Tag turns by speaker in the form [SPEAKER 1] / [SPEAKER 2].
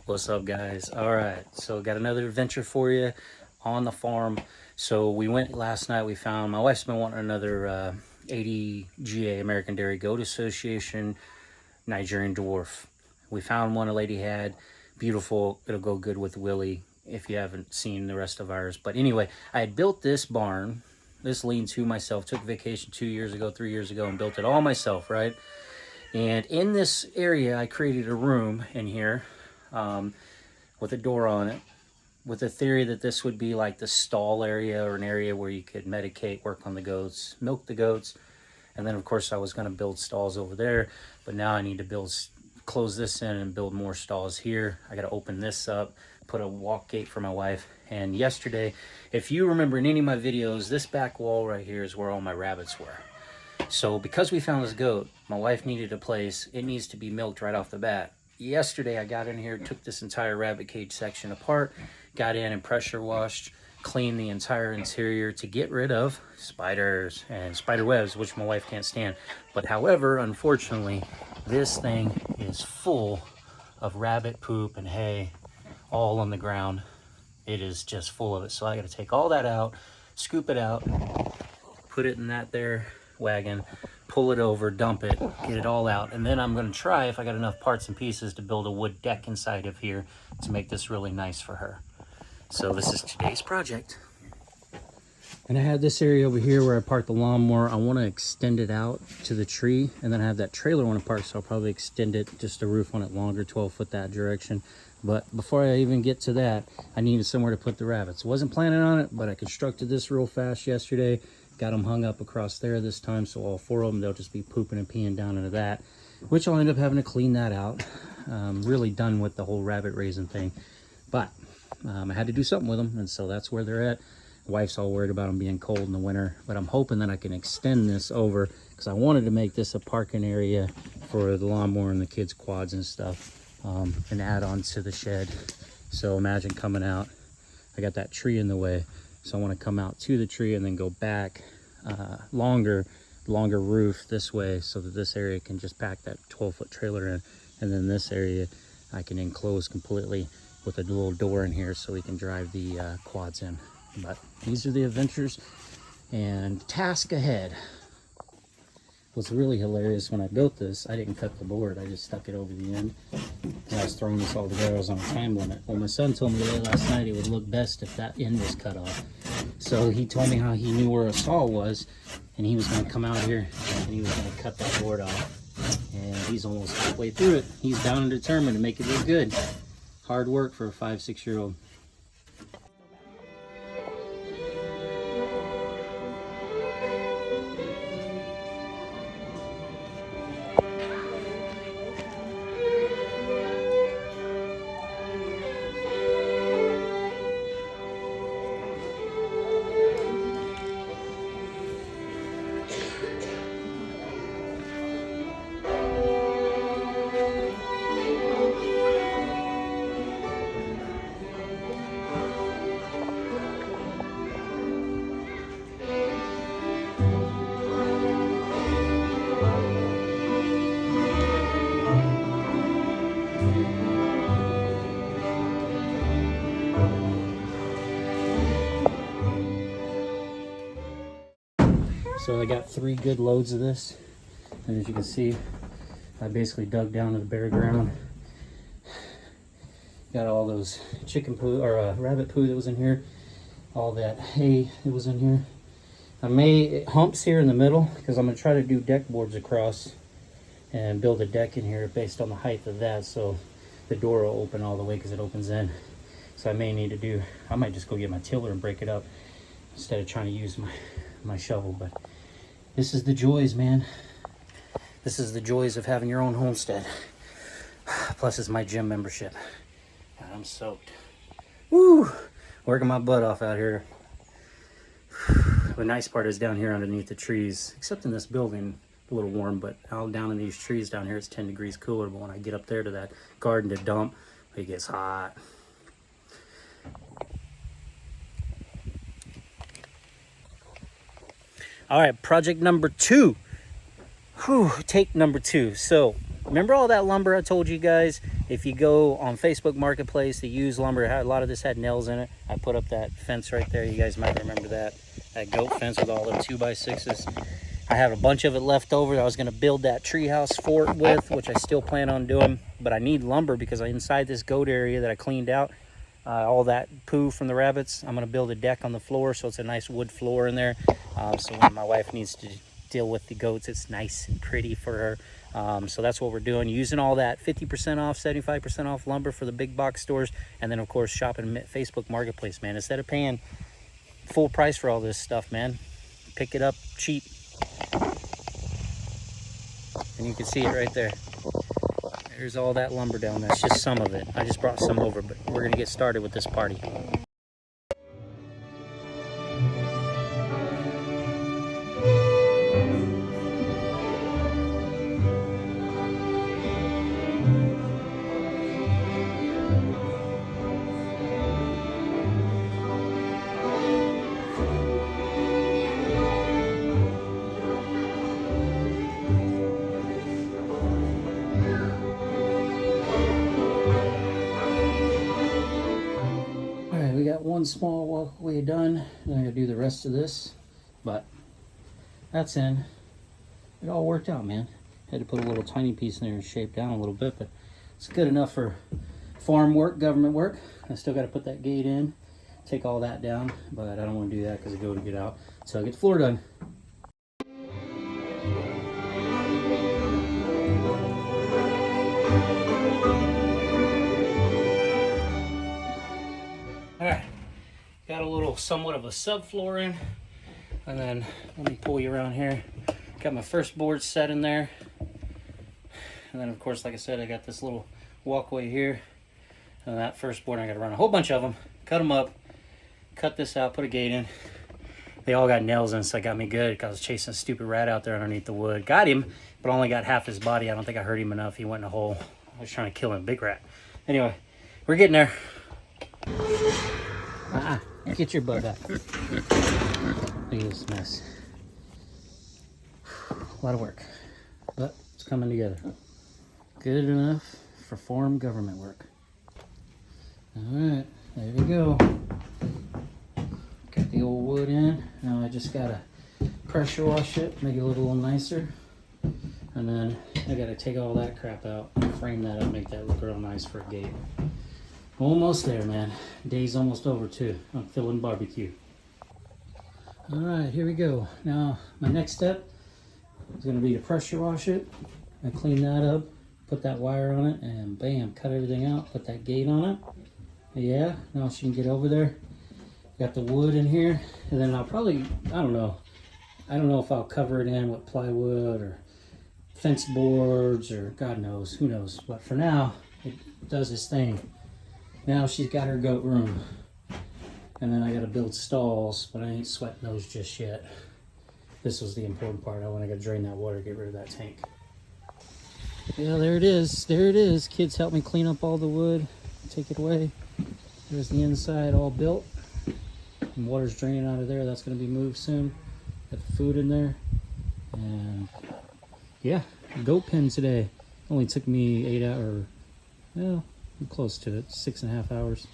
[SPEAKER 1] What's up, guys? All right, so got another adventure for you on the farm. So we went last night. We found, my wife's been wanting another 80 American Dairy Goat Association Nigerian dwarf. We found one a lady had, beautiful. It'll go good with Willie if you haven't seen the rest of ours. But anyway, I had built this barn, this lean-to myself. Took vacation 2 years ago, 3 years ago, and built it all myself, right? And in this area, I created a room in here with a door on it, with the theory that this would be like the stall area, or an area where you could medicate, work on the goats, milk the goats. And then of course I was going to build stalls over there, but now I need to close this in and build more stalls here. I got to open this up, put a walk gate for my wife. And yesterday, if you remember in any of my videos, this back wall right here is where all my rabbits were. So because we found this goat, my wife needed a place. It needs to be milked right off the bat. Yesterday I got in here, took this entire rabbit cage section apart, got in and pressure washed, cleaned the entire interior to get rid of spiders and spider webs, which my wife can't stand. But however, unfortunately, this thing is full of rabbit poop and hay all on the ground. It is just full of it. So I got to take all that out, scoop it out, put it in that there wagon, pull it over, dump it, get it all out, and then I'm going to try, if I got enough parts and pieces, to build a wood deck inside of here to make this really nice for her. So this is today's project. And I have this area over here where I park the lawnmower. I want to extend it out to the tree, and then I have that trailer I want to park, so I'll probably extend it, just a roof on it longer, 12 foot that direction. But before I even get to that, I needed somewhere to put the rabbits. Wasn't planning on it, but I constructed this real fast yesterday. Got them hung up across there this time, so all four of them, they'll just be pooping and peeing down into that, which I'll end up having to clean that out. Really done with the whole rabbit raising thing, but I had to do something with them, and so that's where they're at. Wife's all worried about them being cold in the winter, but I'm hoping that I can extend this over, because I wanted to make this a parking area for the lawnmower and the kids' quads and stuff, and add on to the shed. So imagine coming out, I got that tree in the way. So I want to come out to the tree and then go back longer roof this way, so that this area can just pack that 12-foot trailer in. And then this area I can enclose completely with a little door in here so we can drive the quads in. But these are the adventures and task ahead. What's really hilarious, when I built this, I didn't cut the board. I just stuck it over the end. I was throwing this all together. I was on a time limit. Well, my son told me late last night it would look best if that end was cut off. So he told me how he knew where a saw was, and he was going to come out here and he was going to cut that board off. And he's almost halfway through it. He's down and determined to make it look good. Hard work for a 5-6-year-old. So I got 3 good loads of this, and as you can see, I basically dug down to the bare ground. Got all those chicken poo, or rabbit poo that was in here, all that hay that was in here. I made humps here in the middle because I'm going to try to do deck boards across and build a deck in here based on the height of that, so the door will open all the way because it opens in. So I may need to do, I might just go get my tiller and break it up instead of trying to use my shovel. But this is the joys, man. This is the joys of having your own homestead. Plus it's my gym membership. God, I'm soaked. Woo! Working my butt off out here. The nice part is down here underneath the trees, except in this building, a little warm, but out down in these trees down here, it's 10 degrees cooler. But when I get up there to that garden to dump, it gets hot. All right, project number 2. Take number 2. So remember all that lumber I told you guys if you go on Facebook Marketplace, the used lumber, a lot of this had nails in it. I put up that fence right there. You guys might remember that goat fence with all the 2x6s. I have a bunch of it left over. I was gonna build that treehouse fort with, which I still plan on doing, but I need lumber because inside this goat area that I cleaned out, all that poo from the rabbits, I'm gonna build a deck on the floor so it's a nice wood floor in there. So when my wife needs to deal with the goats, it's nice and pretty for her. So that's what we're doing, using all that 50% off, 75% off lumber for the big box stores, and then of course shopping Facebook Marketplace, man. Instead of paying full price for all this stuff, man, pick it up cheap. And you can see it right there. There's all that lumber down there. It's just some of it. I just brought some over, but we're gonna get started with this party. We got one small walkway done. I'm gonna do the rest of this, but that's in. It all worked out, man. Had to put a little tiny piece in there and shape down a little bit, but it's good enough for farm work, government work. I still got to put that gate in, take all that down, but I don't want to do that because I go to get out. So I get the floor done. Alright, got a little somewhat of a subfloor in, and then let me pull you around here. Got my first board set in there, and then of course, like I said, I got this little walkway here, and that first board I got to run a whole bunch of them, cut them up, cut this out, put a gate in. They all got nails in, so it got me good because I was chasing a stupid rat out there underneath the wood. Got him, but only got half his body. I don't think I hurt him enough. He went in a hole. I was trying to kill him, big rat. Anyway, we're getting there. Get your butt back. Look at this mess. A lot of work, but it's coming together. Good enough for farm government work. All right, there we go. Got the old wood in. Now I just gotta pressure wash it, make it look a little nicer. And then I gotta take all that crap out, frame that up, make that look real nice for a gate. Almost there, man. Day's almost over too. I'm feeling barbecue. All right, here we go. Now my next step is gonna be to pressure wash it and clean that up, put that wire on it, and bam, cut everything out, put that gate on it. Yeah, now she can get over there. Got the wood in here, and then I'll probably, I don't know if I'll cover it in with plywood or fence boards or God knows, who knows. But for now, it does its thing. Now she's got her goat room, and then I got to build stalls, but I ain't sweating those just yet. This was the important part. I want to drain that water, get rid of that tank. Yeah, there it is. There it is. Kids helped me clean up all the wood, take it away. There's the inside all built. And water's draining out of there. That's going to be moved soon. Got the food in there. And yeah, goat pen today. Only took me 8 hours. Well, I'm close to it. 6.5 hours.